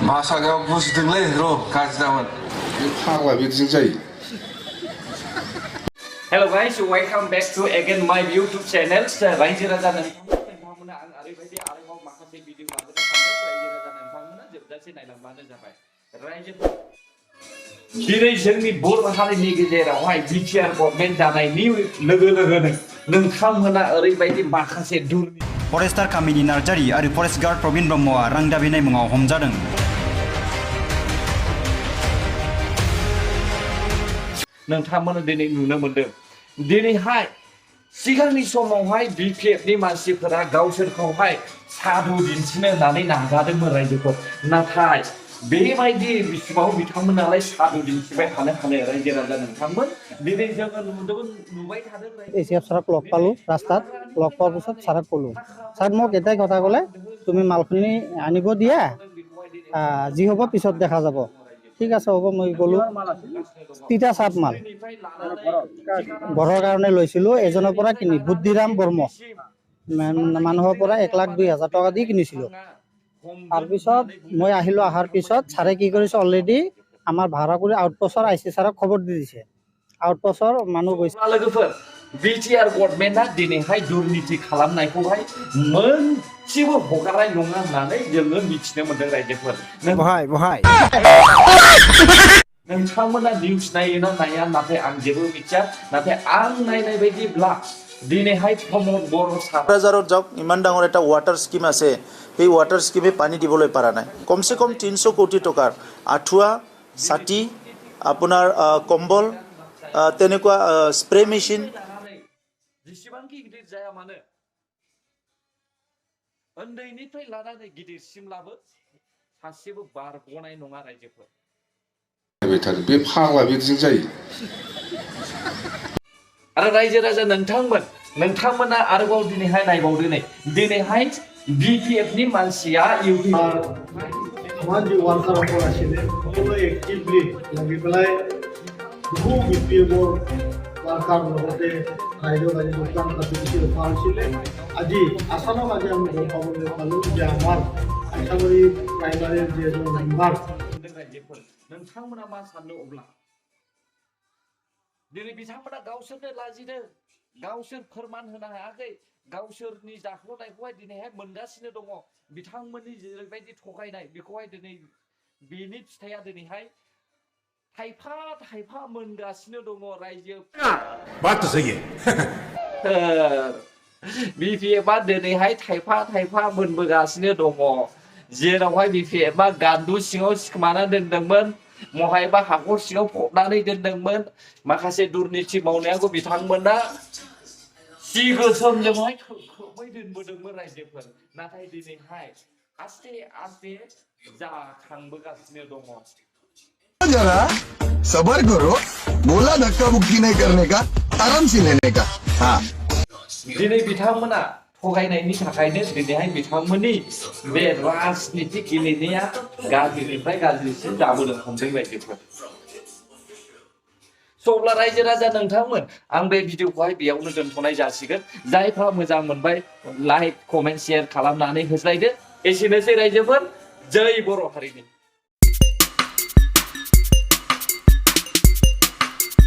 Masalah busideng le, bro, kasih tahuan. Faklah bikin saya. Hello guys, welcome back to again my YouTube channel. Raja Raja नोंथांमोना आं ओरैबायदि आरोबाव माखासे video लाबोनो सानदों। रायजो राजा नोंथांमोना जोबजासे नायलांबानो जाबाय। रायजोफोर दिनै जोंनि बर' हारिनि गेजेरावहाय बिटिआर गभर्नमेन्ट जानायनि लोगो लोगोनो नोंथांमोना ओरैबायदि माखासे दुर्नि फरेस्टार कामिनि नार्जारि आरो फरेस्ट गार्ड प्रबिन ब्रह्मआ रां दाबिनाय मुङाव हमजादों। नोंथांमोना दिनै नुनो मोनदों। दिनैहाय सिगांनि समावहाय बिपिएफनि मानसिफोरा गावसोरखौहाय साधु दिन्थिनो होननानै नाजादोंमोन रायजोफोर। नाथाय बेबायदि बिसिबाव बिथांमोनालाय साधु दिन्थिबाय थानो हानो रायजो राजा नोंथांमोन। दिनै जोङो नुबाय थादों এছিয়াত ছাৰক লগ পালোঁ ৰাস্তাত, লগ পোৱাৰ পিছত ছাৰক ক'লোঁ, ছাৰ মোক এটাই কথা ক'লে, তুমি মালখিনি আনিব দিয়া, যি হ'ব পিছত দেখা যাব। ঠিক আছে হ'ব, মই গ'লোঁ। তিতা চাপ মাল ঘৰৰ কাৰণে লৈছিলোঁ, এজনৰ পৰা কিনি বুদ্ধিৰাম বৰ্ম মানুহৰ পৰা 1,02,000 টকা দি কিনিছিলোঁ। তাৰপিছত মই আহিলোঁ, অহাৰ পিছত ছাৰে কি কৰিছে, অলৰেডি আমাৰ ভাড়াকুৰি আউটপোষ্টৰ আইচি ছাৰক খবৰ দি দিছে। आउटपोस्टर मानु গৈছে लोगोफोर बिटिआर गभर्नमेन्टआ दिनैहाय दुर्नीति खालामनायखौहाय मोनसेबो हगारनाय नङा होननानै जोङो मिथिनो मोनदों रायजोफोर। बहाय नोंथांमोना निउस नायोना नाया नाथाय आं जेबो मिथिया। नाथाय आं नायनाय बायदिब्ला दिनैहाय प्रमद बर' क'क्राझाराव যাওক ইমান ডাঙৰ এটা ৱাটাৰ স্কিম আছে, এই ৱাটাৰ স্কিমে পানী দিবলৈ পৰা নাই। কমসে কম 300 কোটি টকাৰ আঠুৱা, ছাতি, আপোনাৰ কম্বল, তেনেকুৱা স্প্ৰে মেচিন जेसेबांखि गिदिर जाया मानो उन्दैनिफ्राय लानानै गिदिरसिमब्लाबो सासेबो बारग'नाय नङा रायजोफोर। बे फाग्ला बिदिजों जायो। आरो रायजो राजा नोंथांमोना आरोबाव दिनैहाय नायबावदो नै, दिनैहाय बिपिएफनि मानसिया আমাৰ যি ৱাৰ্কাৰসকল আছিলে সকলোৱে এক্টিভলি লাগি পেলাই বহু বিপিএফৰ ৱাৰ্কাৰ লগতে ৰাইজৰ আজি যোগদান কাৰ্যসূচী ৰখা হৈছিলে। আজি আচানক আজি আমি গম পাবলৈ পালোঁ যে আমাৰ আইচাবাৰী প্ৰাইমাৰীৰ যি এজন মেম্বাৰ नोंथांमोना मा साननो अब्ला दिनै बिथांमोना गावसोरनो लाजिदों, गावसोर फोरमान होनो हायाखै, गावसोरनि जाख्ल'नायखौहाय दिनैहाय मोनगासिनो दङ। बिथांमोननि जेरैबायदि थगायनाय बेखौहाय दिनै बेनि फिथाइया दिनैहाय थाइफा थाइफा मोनगासिनो दङ रायजो। बात तो सही है। बिपिएफआ दिनैहाय थाइफा थाइफा मोनबोगासिनो दङ। जेरावहाय बिपिएफआ गान्दु सिङाव सिखोमाना दोनदोंमोन, महायबा हाखर सिङाव फबनानै दोनदोंमोन। माखासे दुर्नीति मावनायखौ बिथांमोना सि गोसोमजोंहाय खोबै दोनबोदोंमोन रायजोफोर। नाथाय दिनैहाय आस्ते आस्ते जाखांबोगासिनो दङ। जरा सबर करो, बोला धक्का मुक्की नहीं करने का, आराम से लेने का। हाँ दिनै बिथांमोना थगायनायनि थाखायनो दिनैहाय बिथांमोननि बे राजनीति गेलेनाया गाज्रिनिफ्राय गाज्रिसिन जाबोनो हमदों रायजोफोर। अब्ला रायजो राजा नोंथांमोन, आं बे भिडिअखौहाय बेयावनो दोनथ'नाय जासिगोन। जायफ्रा मोजां मोनबाय लाइक कमेन्ट शेयार खालामनानै होस्लायदो। एसेनोसै रायजोफोर, जै बर' हारिनि।